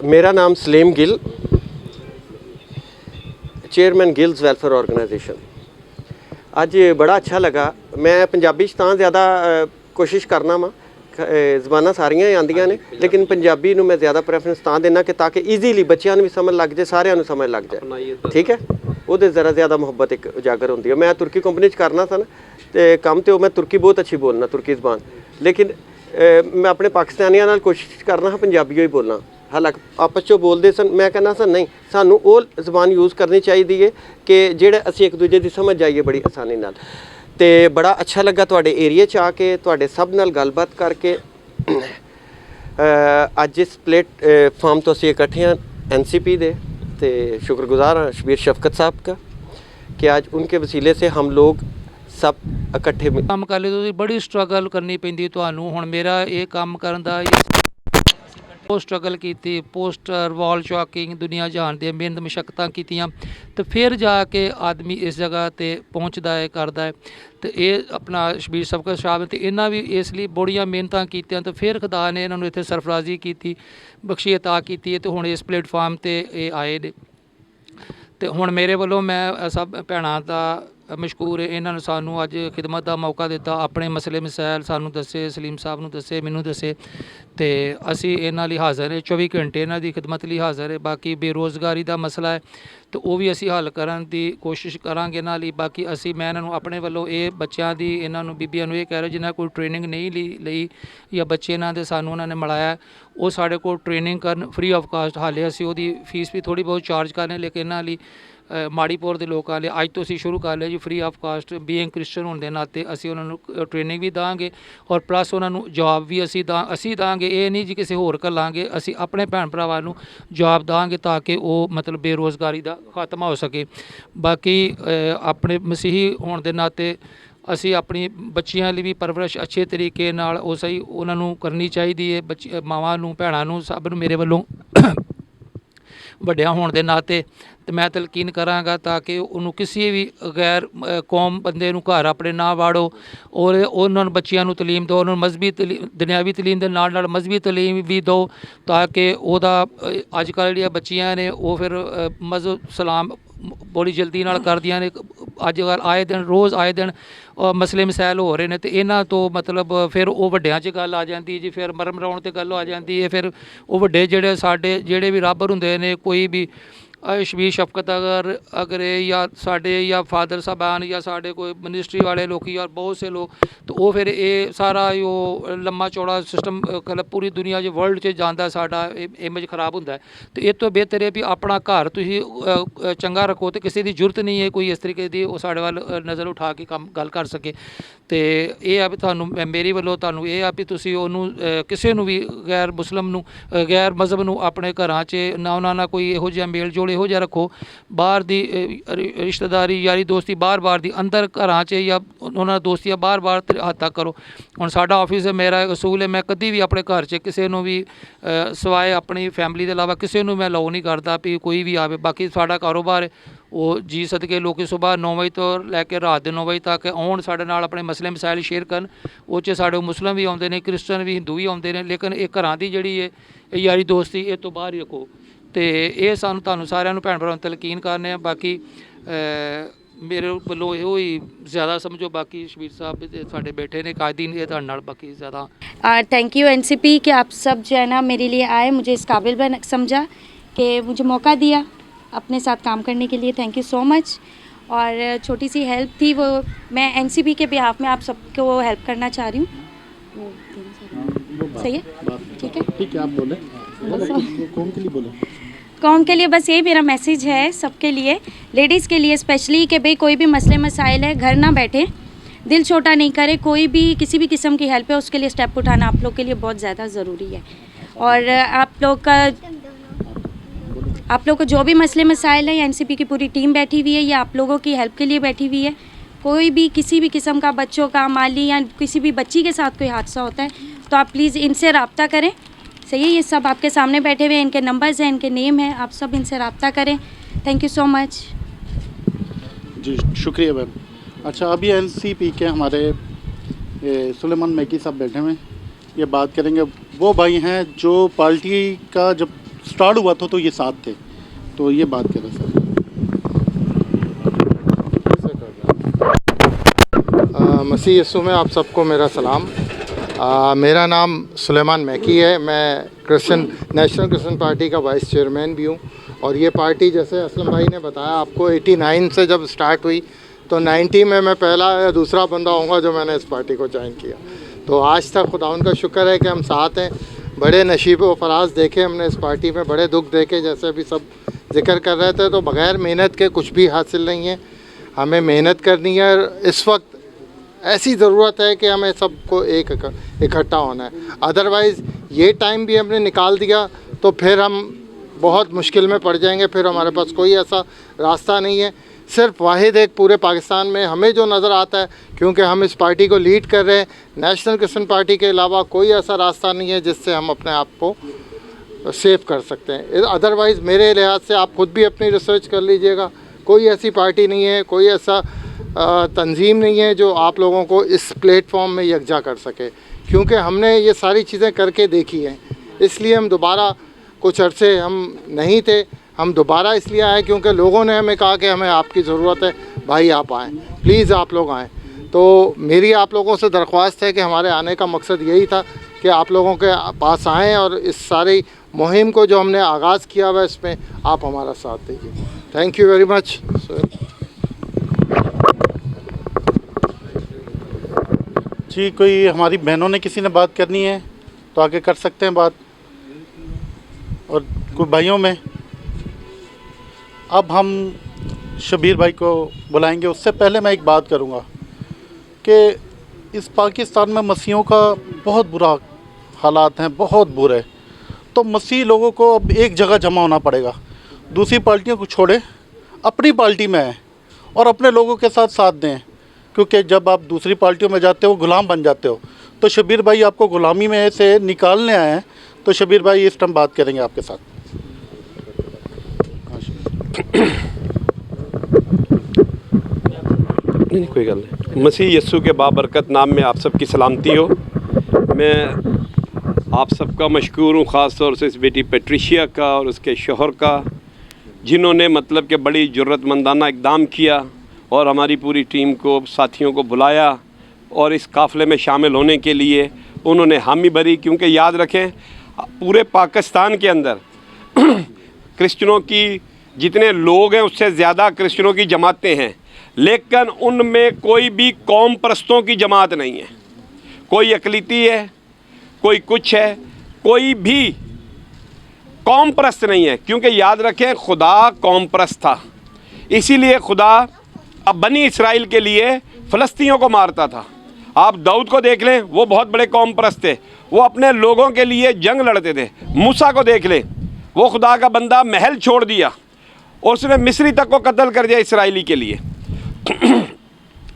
मेरा नाम Salim Gill, chairman Gills welfare organisation. अज बड़ा अच्छा लगा। मैं पंजाबी तां ज़्यादा कोशिश करना वा, जबाना सारियां ही आंदियां ने, लेकिन पंजाबी नूं मैं ज़्यादा प्रेफरेंस तां देना कि ताकि ईजीली बच्चों भी समझ लग जाए, सारिਆਂ समझ लग जाए। ठीक है, ਉਹਦੇ ज़रा ज़्यादा मुहब्बत एक उजागर होंदी है। मैं तुर्की कंपनी करना था ना, तो कम तो मैं तुर्की बहुत अच्छी बोलना, तुर्की जबान, लेकिन मैं अपने पाकिस्तानियों नाल कोशिश करना हा पंजाबी ही बोलना। हालांकि आपस चो बोलते सन, मैं कहना सन नहीं, सानू वो जबान यूज़ करनी चाहिए है कि जेड़े असीं एक दूजे की समझ जाइए बड़ी आसानी नाल। ते बड़ा अच्छा लगा तुहाडे एरिए च आके, तुहाडे सब नाल गलबात करके। अज इस प्लेटफॉर्म तो असीं इकट्ठे हैं NCP दे, ते शुक्रगुजार हाँ शबीर शफकत साहब का कि आज उनके वसीले से हम लोग सब इकट्ठे काम कर ले। तो बड़ी स्ट्रगल करनी पैंदी तुहानूं। हुण मेरा ये काम करन दा बहुत स्ट्रगल की, पोस्टर वॉल चॉकिंग दुनिया जहान दी मेहनत मशक्कतां कीतियां, तो फिर जाके आदमी इस जगह ते पहुँचता है, करता है। तो ये अपना शबीर शफकत साहब तो इन्हां भी इसलिए बड़ियां मेहनतां कीतियां, तो फिर खुदा ने इन्हां नूं इत्थे सरफराजी की, बख्शी अता की, तो हुण इस प्लेटफार्म ते ये आए ने। तो हुण मेरे वालों मैं सब भैणां दा मशकूर है, इन्होंने सानू अज खिदमत का मौका दिता, अपने मसले मसैल सानू दसे, सलीम साहब नूं दसे, मैनू दसे, तो असी इन्हां लई हाज़र है, 24 घंटे इन्हां दी खिदमत लई हाज़र है। बाकी बेरोज़गारी का मसला है तो वह भी असी हल करन दी कोशिश करांगे इन्हां लई। बाकी असी मैं इन्हां नूं अपने वालों ये बच्चों की, इन्हां नूं बीबियां नूं ये कह रहे जिन्हां कोई ट्रेनिंग नहीं लई या बच्चे इन्हां दे सानू उन्होंने मिलाया, वो साढ़े कोल ट्रेनिंग करन फ्री ऑफ कास्ट। हाले असी उहदी फीस भी थोड़ी बहुत चार्ज करने, लेकिन इन्हां लई माड़ीपुर के लोगों लिए अज तो असी शुरू कर लिया जी free of cost. Being Christian होने के नाते असी उन्होंने ट्रेनिंग भी देंगे और प्लस उन्होंने जॉब भी असी देंगे। ये नहीं जी किसी होर घल्लांगे, असी अपने भैन भरावां नूं जॉब देंगे ताकि वो मतलब बेरोज़गारी का खात्मा हो सके। बाकी अपने मसीही होने के नाते असी अपनी बच्चियां लिए भी परवरिश अच्छे तरीके नाल वो सही उन्होंने करनी चाहिए है। बच्ची मावां नूं भैणां नूं सब नूं मेरे वालों ਵੱਡਿਆਂ होने के नाते तो मैं तलकीन कराँगा ताकि उन्होंने किसी भी गैर कौम बंदे नूं घर अपने ना वाड़ो और उन्होंने बच्चियां नूं तलीम दो, उन्होंने मजहबी दुनियावी तलीम के नाल नाल मजहबी तलीम भी दो, ताकि वह अजकल जिहड़ियां बच्चियां ने वो फिर मजहब सलाम बड़ी जल्दी नाल करदियां ने। अजकल आए दिन रोज़ आए दिन मसले मसैल हो रहे हैं, तो इन्हां तो मतलब फिर वो वड्डियां च गल आ जाती जी, फिर मरम मराउण ते गल आ जाती है। फिर वो वड्डे जेहड़े साडे जेहड़े भी राबर हुंदे ने, कोई भी शबीर शफकत अगर या साडे या फादर साहबान या साडे कोई मिनिस्ट्री वाले लोग या बहुत से लोग, तो वो फिर ये सारा यो लम्मा चौड़ा सिस्टम मतलब पूरी दुनिया च वर्ल्ड च जाता, साडा इमेज खराब होंदा है। तो इस तो बेहतर है भी अपना घर तुसीं चंगा रखो, तो किसी की जरूरत नहीं है कोई इस तरीके की वो साडे वाल नज़र उठा के काम गल कर सके। तो ये आ भी तुहानूं मेरी वालों तुहानूं ये आ भी तुसीं उहनूं किसी नूं भी गैर मुस्लिम नूं गैर मजहब नूं अपने घरां च ना उन्हां नाल कोई इहो जिहा मेल जोल इहो जिहा रखो। बाहर दी रिश्तेदारी यारी दोस्ती बार दी अंदर घरां च या उन्हां दोस्तियां बार हद तक करो। हुण साडा ऑफिस है, मेरा असूल है, मैं कदी भी अपने घर च किसी नूं भी सिवाए अपनी फैमिली के अलावा किसी नूं मैं अलाउ नहीं करता भी कोई भी आवे। बाकी साडा कारोबार है वो जी सदके लोग सुबह 9 बजे तो लैके रात के 9 बजे तक आउण साडे नाल अपने मसले मसाइल शेयर करन। वो च साडे मुस्लिम भी आउंदे ने, क्रिश्चन भी, हिंदू भी आउंदे ने, लेकिन ये घरां दी जिहड़ी है यारी दोस्ती इस तो बाहर ही रखो। तो ये सानू तुहानूं सारिਆਂ ਨੂੰ ਭੈਣ ਭਰਾਵਾਂ ਨੂੰ ਤਲਕੀਨ करने। बाकी मेरे वालों यो ही ज़्यादा समझो, बाकी शबीर साहब साडे बैठे ने कायदीन ये तुहाडे नाल बाकी ज़्यादा। थैंक यू NCP कि आप सब जो है ना मेरे लिए आए, मुझे इस काबिल समझा कि मुझे मौका दिया अपने साथ काम करने के लिए। Thank you so much. और छोटी सी हेल्प थी वो मैं NCP के बिहाफ में आप सबको हेल्प करना चाह रही हूँ। सही है, ठीक है, ठीक है, आप बोले कौन के लिए बोले? कौम के लिए बस यही मेरा मैसेज है सबके लिए, लेडीज़ के लिए स्पेशली, कि भाई कोई भी मसले मसाइल है घर ना बैठे, दिल छोटा नहीं करे, कोई भी किसी भी किस्म की हेल्प है उसके लिए स्टेप उठाना आप लोग के लिए बहुत ज़्यादा ज़रूरी है। और आप लोग को जो भी मसले मसाइल है, NCP की पूरी टीम बैठी हुई है, ये आप लोगों की हेल्प के लिए बैठी हुई है। कोई भी किसी भी किस्म का बच्चों का माली या किसी भी बच्ची के साथ कोई हादसा होता है तो आप प्लीज़ इनसे रब्ता करें। सही है, ये सब आपके सामने बैठे हुए हैं, इनके नंबर्स हैं, इनके नेम हैं, आप सब इनसे रब्ता करें। थैंक यू सो मच जी, शुक्रिया मैम। अच्छा, अभी NCP के हमारे सुलेमान मैकी साहब बैठे हुए हैं, ये बात करेंगे। वो भाई हैं जो पार्टी का जब स्टार्ट हुआ था तो ये साथ थे, तो ये बात करें सर। मसीह यीशु में आप सबको मेरा सलाम। मेरा नाम सुलेमान मैकी है। मैं नेशनल क्रिश्चियन पार्टी का वाइस चेयरमैन भी हूँ। और ये पार्टी जैसे असलम भाई ने बताया आपको 89 से जब स्टार्ट हुई तो 90 में मैं पहला या दूसरा बंदा होऊंगा जो मैंने इस पार्टी को ज्वाइन किया। तो आज तक खुदा उनका शुक्र है कि हम साथ हैं। बड़े नशीब व फराज देखे हमने इस पार्टी में, बड़े दुख देखे जैसे अभी सब जिक्र कर रहे थे। तो बग़ैर मेहनत के कुछ भी हासिल नहीं है, हमें मेहनत करनी है। इस वक्त ऐसी ज़रूरत है कि हमें सबको इकट्ठा होना है। अदरवाइज़ ये टाइम भी हमने निकाल दिया तो फिर हम बहुत मुश्किल में पड़ जाएंगे। फिर हमारे पास कोई ऐसा रास्ता नहीं है। सिर्फ वाहिद एक पूरे पाकिस्तान में हमें जो नज़र आता है, क्योंकि हम इस पार्टी को लीड कर रहे हैं, नेशनल क्रिश्चियन पार्टी के अलावा कोई ऐसा रास्ता नहीं है जिससे हम अपने आप को सेव कर सकते हैं। अदरवाइज़ मेरे लिहाज से आप खुद भी अपनी रिसर्च कर लीजिएगा, कोई ऐसी पार्टी नहीं है, कोई ऐसा तंजीम नहीं है जो आप लोगों को इस प्लेटफॉर्म में यकजा कर सके। क्योंकि हमने ये सारी चीज़ें करके देखी हैं, इसलिए हम दोबारा, कुछ अरसे हम नहीं थे, हम दोबारा इसलिए आए क्योंकि लोगों ने हमें कहा कि हमें आपकी ज़रूरत है, भाई आप आएँ, प्लीज़ आप लोग आएँ। तो मेरी आप लोगों से दरख्वास्त है कि हमारे आने का मकसद यही था कि आप लोगों के पास आएँ और इस सारी मुहिम को जो हमने आगाज़ किया हुआ है इसमें आप हमारा साथ दीजिए। Thank you very much. जी, कोई हमारी बहनों ने किसी ने बात करनी है तो आगे कर सकते हैं बात, और कोई भाइयों में। अब हम शबीर भाई को बुलाएंगे। उससे पहले मैं एक बात करूंगा कि इस पाकिस्तान में मसीहों का बहुत बुरा हालात हैं, बहुत बुरे। तो मसीह लोगों को अब एक जगह जमा होना पड़ेगा, दूसरी पार्टियों को छोड़े अपनी पार्टी में आए और अपने लोगों के साथ साथ दें। क्योंकि जब आप दूसरी पार्टियों में जाते हो गुलाम बन जाते हो। तो शबीर भाई आपको गुलामी में से निकालने आए हैं, तो शबीर भाई इस टाइम बात करेंगे आपके साथ। नहीं, कोई गल नहीं। मसीह यस्सु के बाबरकत नाम में आप सबकी सलामती हो। मैं आप सबका मशकूर हूँ, ख़ास तौर से इस बेटी पेट्रिशिया का और उसके शोहर का, जिन्होंने मतलब कि बड़ी जुर्रतमंदाना इक़दाम किया और हमारी पूरी टीम को, साथियों को बुलाया और इस काफ़िले में शामिल होने के लिए उन्होंने हामी भरी। क्योंकि याद रखें, पूरे पाकिस्तान के अंदर क्रिश्चियनों की जितने लोग हैं उससे ज़्यादा क्रिश्चियनों की जमातें हैं, लेकिन उनमें कोई भी कौम परस्तों की जमात नहीं है। कोई अकलीती है, कोई कुछ है, कोई भी कौम परस्त नहीं है। क्योंकि याद रखें, खुदा कौम परस्त था, इसीलिए खुदा अब बनी इसराइल के लिए फ़लस्तीनियों को मारता था। आप दाऊद को देख लें, वो बहुत बड़े कौम परस्त थे, वो अपने लोगों के लिए जंग लड़ते थे। मूसा को देख लें, वो खुदा का बंदा, महल छोड़ दिया और उसने मिस्री तक को कत्ल कर दिया इसराइली के लिए।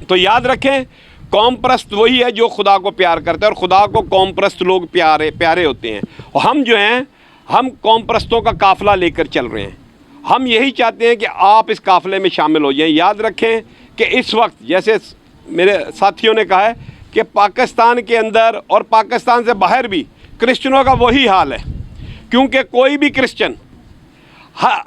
तो याद रखें, कौम परस्त वही है जो खुदा को प्यार करता है, और खुदा को कौम परस्त लोग प्यारे होते हैं। और हम जो हैं, हम कौम परस्तों का काफ़िला लेकर चल रहे हैं। हम यही चाहते हैं कि आप इस काफ़िले में शामिल हो जाएं। याद रखें कि इस वक्त, जैसे मेरे साथियों ने कहा है, कि पाकिस्तान के अंदर और पाकिस्तान से बाहर भी क्रिश्चियनों का वही हाल है। क्योंकि कोई भी क्रिश्चियन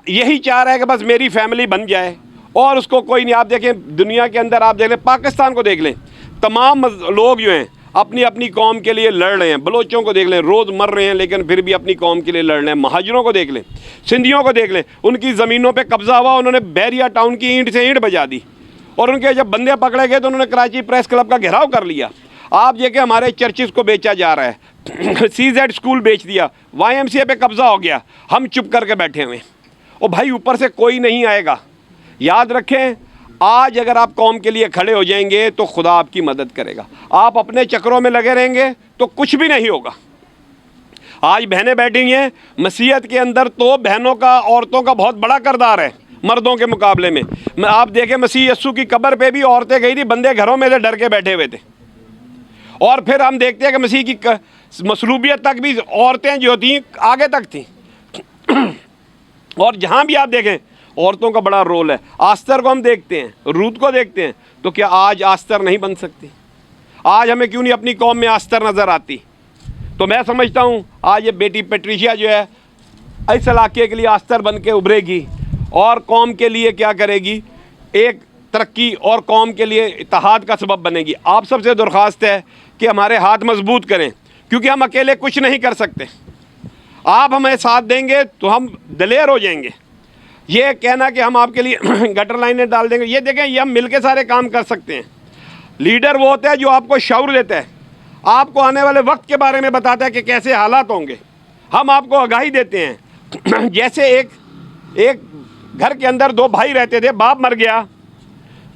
यही चाह रहा है कि बस मेरी फैमिली बन जाए और उसको कोई नहीं। आप देखें, दुनिया के अंदर आप देख लें, पाकिस्तान को देख लें, तमाम लोग जो हैं अपनी अपनी कौम के लिए लड़ रहे हैं। बलोचों को देख लें, रोज़ मर रहे हैं लेकिन फिर भी अपनी कौम के लिए लड़ रहे हैं। महाजरों को देख लें, सिंधियों को देख लें, उनकी ज़मीनों पे कब्ज़ा हुआ, उन्होंने बैरिया टाउन की ईंट से ईंट बजा दी, और उनके जब बंदे पकड़े गए तो उन्होंने कराची प्रेस क्लब का घेराव कर लिया। आप देखिए, हमारे चर्चिज़ को बेचा जा रहा है, CZ स्कूल बेच दिया, YMCA पे कब्ज़ा हो गया, हम चुप करके बैठे हुए। और भाई ऊपर से कोई नहीं आएगा। याद रखें, आज अगर आप कौम के लिए खड़े हो जाएंगे तो खुदा आपकी मदद करेगा। आप अपने चक्रों में लगे रहेंगे तो कुछ भी नहीं होगा। आज बहनें बैठी हैं मसीहत के अंदर, तो बहनों का, औरतों का बहुत बड़ा किरदार है मर्दों के मुकाबले में। आप देखें, मसीह यस्सु की कब्र पे भी औरतें गई थी, बंदे घरों में से डर के बैठे हुए थे। और फिर हम देखते हैं कि मसीह की मसलूबियत तक भी औरतें जो थी आगे तक थी। और जहाँ भी आप देखें, औरतों का बड़ा रोल है। आस्तर को हम देखते हैं, रूत को देखते हैं, तो क्या आज आस्तर नहीं बन सकती? आज हमें क्यों नहीं अपनी कौम में आस्तर नज़र आती? तो मैं समझता हूँ आज ये बेटी पेट्रिशिया जो है, इस इलाके के लिए अस्तर बन के उभरेगी और कौम के लिए क्या करेगी, एक तरक्की और कौम के लिए इत्तेहाद का सबब बनेगी। आप सबसे दरख्वास्त है कि हमारे हाथ मजबूत करें, क्योंकि हम अकेले कुछ नहीं कर सकते। आप हमें साथ देंगे तो हम दलेर हो जाएंगे। ये कहना कि हम आपके लिए गटर लाइनें डाल देंगे, ये देखें, ये हम मिलके सारे काम कर सकते हैं। लीडर वो होता है जो आपको शऊर देता है, आपको आने वाले वक्त के बारे में बताता है कि कैसे हालात होंगे। हम आपको आगाही देते हैं। जैसे एक घर के अंदर दो भाई रहते थे, बाप मर गया।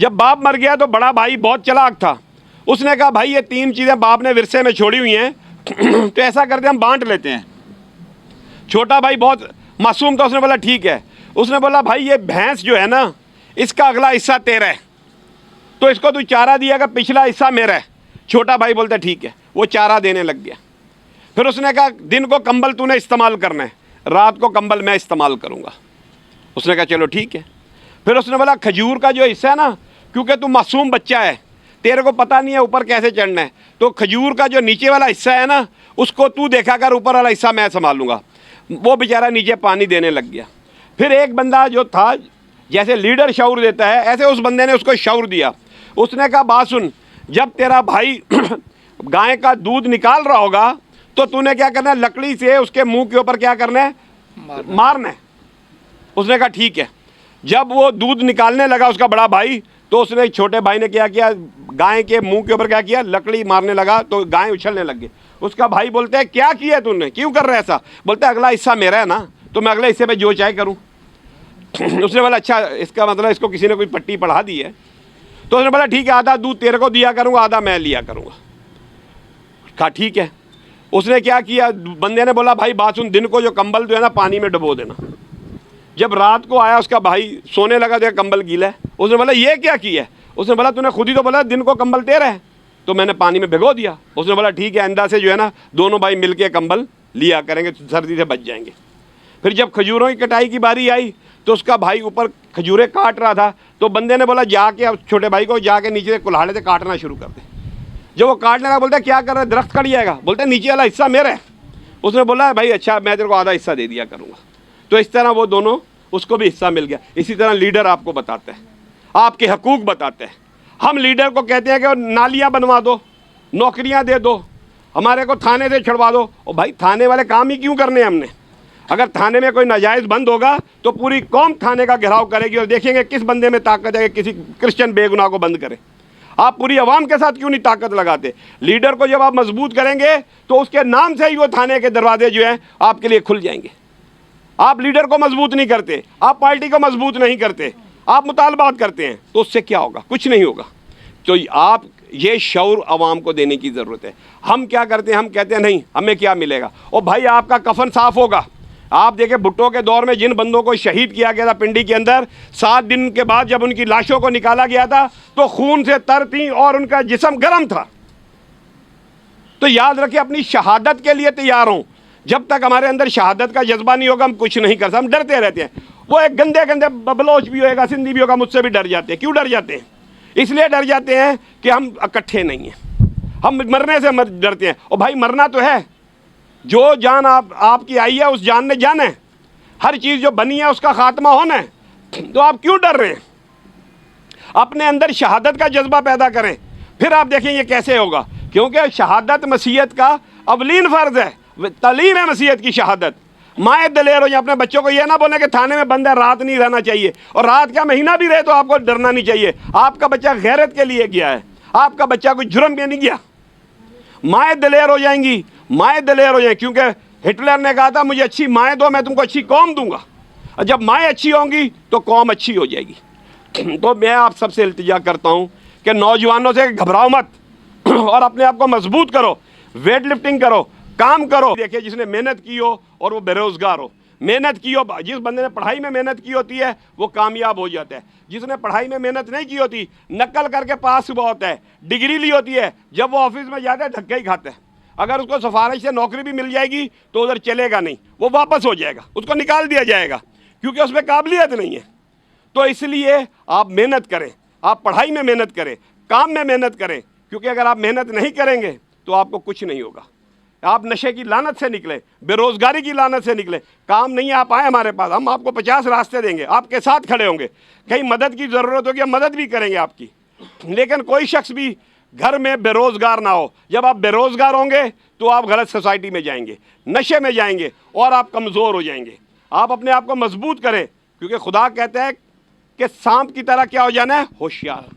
जब बाप मर गया तो बड़ा भाई बहुत चालाक था, उसने कहा भाई ये 3 चीज़ें बाप ने विरसे में छोड़ी हुई हैं तो ऐसा करते हम बांट लेते हैं। छोटा भाई बहुत मासूम था, उसने बोला ठीक है। उसने बोला भाई ये भैंस जो है ना, इसका अगला हिस्सा तेरा है, तो इसको तू चारा दिएगा, पिछला हिस्सा मेरा है। छोटा भाई बोलता ठीक है, वो चारा देने लग गया। फिर उसने कहा दिन को कंबल तूने इस्तेमाल करना है, रात को कंबल मैं इस्तेमाल करूँगा। उसने कहा चलो ठीक है। फिर उसने बोला खजूर का जो हिस्सा है ना, क्योंकि तू मासूम बच्चा है, तेरे को पता नहीं है ऊपर कैसे चढ़ना है, तो खजूर का जो नीचे वाला हिस्सा है ना, उसको तू देखा कर, ऊपर वाला हिस्सा मैं संभालूंगा। वो बेचारा नीचे पानी देने लग गया। फिर एक बंदा जो था, जैसे लीडर शऊर देता है, ऐसे उस बंदे ने उसको शऊर दिया। उसने कहा बात सुन, जब तेरा भाई गाय का दूध निकाल रहा होगा तो तूने क्या करना है, लकड़ी से उसके मुंह के ऊपर क्या करना है, मारना है। उसने कहा ठीक है। जब वो दूध निकालने लगा उसका बड़ा भाई, तो उसने छोटे भाई ने क्या किया, गाय के मुंह के ऊपर क्या किया, लकड़ी मारने लगा, तो गाय उछलने लग गई। उसका भाई बोलते है क्या किया तूने, क्यों कर रहा है ऐसा? बोलता है अगला हिस्सा मेरा है ना, तो मैं अगले हिस्से पे जो चाहे करूं। उसने बोला अच्छा, इसका मतलब इसको किसी ने कोई पट्टी पढ़ा दी है। तो उसने बोला ठीक है, आधा दूध तेरे को दिया करूंगा, आधा मैं लिया करूंगा। कहा ठीक है। उसने क्या किया, बंदे ने बोला भाई बात सुन, दिन को जो कंबल जो है ना पानी में डुबो देना। जब रात को आया उसका भाई सोने लगा, देखा कंबल गीला है। उसने बोला ये क्या किया है? उसने बोला तूने खुद ही तो बोला दिन को कंबल तेरा है, तो मैंने पानी में भिगो दिया। उसने बोला ठीक है, आइंदा से जो है ना दोनों भाई मिलके कंबल लिया करेंगे, सर्दी से बच जाएंगे। फिर जब खजूरों की कटाई की बारी आई तो उसका भाई ऊपर खजूरें काट रहा था, तो बंदे ने बोला जाके अब छोटे भाई को जाके नीचे से कुल्हाड़े से काटना शुरू कर दे। जब वो काटने लगा बोलता क्या कर रहा है, दरख्त कट जाएगा। बोलता नीचे वाला हिस्सा मेरा है। उसने बोला भाई अच्छा, मैं तेरे को आधा हिस्सा दे दिया करूँगा। तो इस तरह वो दोनों, उसको भी हिस्सा मिल गया। इसी तरह लीडर आपको बताते हैं, आपके हकूक़ बताते हैं। हम लीडर को कहते हैं कि नालियाँ बनवा दो, नौकरियाँ दे दो, हमारे को थाने से छुड़वा दो। और भाई थाने वाले काम ही क्यों करने हमने? अगर थाने में कोई नाजायज़ बंद होगा तो पूरी कौम थाने का घेराव करेगी और देखेंगे किस बंदे में ताकत है कि किसी क्रिश्चियन बेगुनाह को बंद करे। आप पूरी आवाम के साथ क्यों नहीं ताकत लगाते? लीडर को जब आप मजबूत करेंगे तो उसके नाम से ही वो थाने के दरवाजे जो हैं आपके लिए खुल जाएंगे। आप लीडर को मजबूत नहीं करते, आप पार्टी को मजबूत नहीं करते, आप मुतालबात करते हैं, तो उससे क्या होगा? कुछ नहीं होगा। तो आप ये शऊर आवाम को देने की ज़रूरत है। हम क्या करते हैं, हम कहते हैं नहीं हमें क्या मिलेगा। और भाई आपका कफन साफ़ होगा। आप देखें भुट्टो के दौर में जिन बंदों को शहीद किया गया था पिंडी के अंदर, 7 दिन के बाद जब उनकी लाशों को निकाला गया था तो खून से तर थी और उनका जिस्म गर्म था। तो याद रखें, अपनी शहादत के लिए तैयार हों। जब तक हमारे अंदर शहादत का जज्बा नहीं होगा हम कुछ नहीं कर सकते, हम डरते रहते हैं। वो एक गंदे गंदे बबलोच भी होएगा, सिंधी भी होगा, मुझसे भी डर जाते हैं। क्यों डर जाते हैं? इसलिए डर जाते हैं कि हम इकट्ठे नहीं हैं, हम मरने से डरते हैं। और भाई मरना तो है, जो जान आपकी आई है उस जान ने जाना है, हर चीज़ जो बनी है उसका खात्मा होना है। तो आप क्यों डर रहे हैं? अपने अंदर शहादत का जज्बा पैदा करें, फिर आप देखेंगे कैसे होगा। क्योंकि शहादत मसीहत का अवलीन फ़र्ज़ है, तालीम है मसीहत की शहादत। माए दलेर हो या अपने बच्चों को यह ना बोले कि थाने में बंद है, रात नहीं रहना चाहिए। और रात का महीना भी रहे तो आपको डरना नहीं चाहिए। आपका बच्चा गैरत के लिए गया है, आपका बच्चा कोई जुर्म में नहीं गया। माए दलेर हो जाएंगी, माए दलेर हो जाएंगी। क्योंकि हिटलर ने कहा था मुझे अच्छी माएँ दो, मैं तुमको अच्छी कौम दूंगा। और जब माएँ अच्छी होंगी तो कौम अच्छी हो जाएगी। तो मैं आप सबसे इल्तिजा करता हूँ कि नौजवानों से घबराओ मत और अपने आप को मजबूत करो, वेट लिफ्टिंग करो, काम करो। देखिए जिसने मेहनत की हो और वो बेरोज़गार हो, मेहनत की हो, जिस बंदे ने पढ़ाई में मेहनत की होती है वो कामयाब हो जाता है। जिसने पढ़ाई में मेहनत नहीं की होती, नकल करके पास हुआ होता है, डिग्री ली होती है, जब वो ऑफिस में जाता है धक्के ही खाता है। अगर उसको सिफारिश से नौकरी भी मिल जाएगी तो उधर चलेगा नहीं, वो वापस हो जाएगा, उसको निकाल दिया जाएगा क्योंकि उसमें काबिलियत नहीं है। तो इसलिए आप मेहनत करें, आप पढ़ाई में मेहनत करें, काम में मेहनत करें, क्योंकि अगर आप मेहनत नहीं करेंगे तो आपको कुछ नहीं होगा। आप नशे की लानत से निकले, बेरोजगारी की लानत से निकले। काम नहीं है, आप आए हमारे पास, हम आपको 50 रास्ते देंगे, आपके साथ खड़े होंगे। कहीं मदद की ज़रूरत होगी, हम मदद भी करेंगे आपकी। लेकिन कोई शख्स भी घर में बेरोजगार ना हो। जब आप बेरोजगार होंगे तो आप गलत सोसाइटी में जाएंगे, नशे में जाएंगे और आप कमज़ोर हो जाएंगे। आप अपने आप को मजबूत करें, क्योंकि खुदा कहता है कि सांप की तरह क्या हो जाना है, होशियार,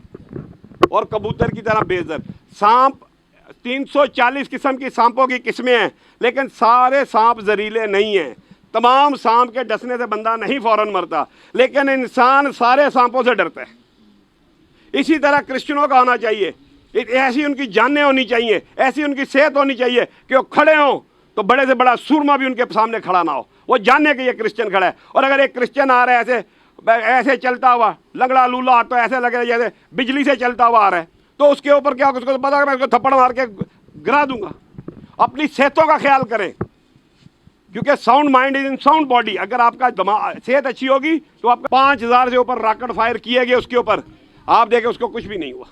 और कबूतर की तरह बेइज्जत। सांप 340 किस्म की सांपों की किस्में हैं, लेकिन सारे सांप जहरीले नहीं हैं। तमाम सांप के डसने से बंदा नहीं फौरन मरता, लेकिन इंसान सारे सांपों से डरता है। इसी तरह क्रिश्चियनों का होना चाहिए। ऐसी उनकी जानें होनी चाहिए, ऐसी उनकी सेहत होनी चाहिए कि वो खड़े हों तो बड़े से बड़ा सूरमा भी उनके सामने खड़ा ना हो, वो जाने कि ये क्रिश्चियन खड़ा है। और अगर एक क्रिश्चियन आ रहा है ऐसे चलता हुआ, लंगड़ा लूला, तो ऐसे लगे जैसे बिजली से चलता हुआ आ रहा है, तो उसके ऊपर क्या होगा, उसको पता है मैं उसको थप्पड़ मार के गिरा दूंगा। अपनी सेहतों का ख्याल करें, क्योंकि sound mind is in sound body. अगर आपका दिमाग सेहत अच्छी होगी तो आपका 5000 से ऊपर रॉकेट फायर किए गए उसके ऊपर, आप देखें उसको कुछ भी नहीं हुआ।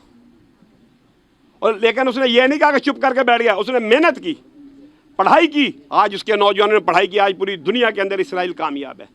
और लेकिन उसने ये नहीं कहा कि चुप करके बैठ गया, उसने मेहनत की, पढ़ाई की। आज उसके नौजवानों ने पढ़ाई की, आज पूरी दुनिया के अंदर इसराइल कामयाब है।